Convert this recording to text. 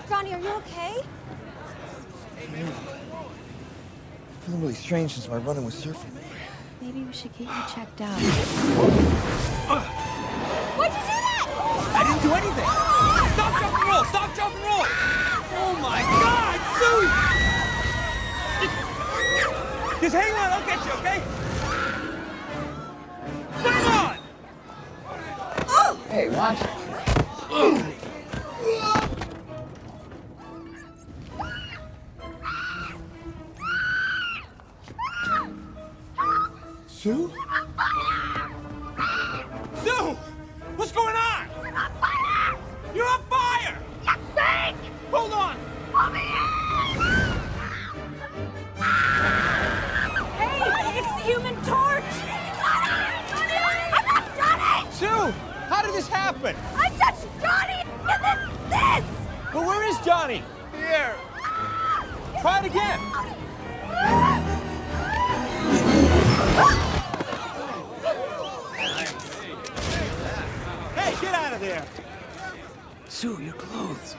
Johnny, are you okay? I'm feeling really strange since my run-in with Surfer. Maybe we should get you checked out. Why'd you do that? I didn't do anything! Stop, jump, and roll! Stop, jump, and roll! Oh my God, Sue! Just hang on, I'll get you, okay? Come on! Hey, watch it. Sue? Sue! What's going on? We're on fire! You're on fire! You stink! Hold on! Pull me in! Hey, it's the Human Torch! Johnny! Sue! How did this happen? I touched Johnny! And then this! But where is Johnny? Here. Try it again. Hey, get out of there! Sue, your clothes.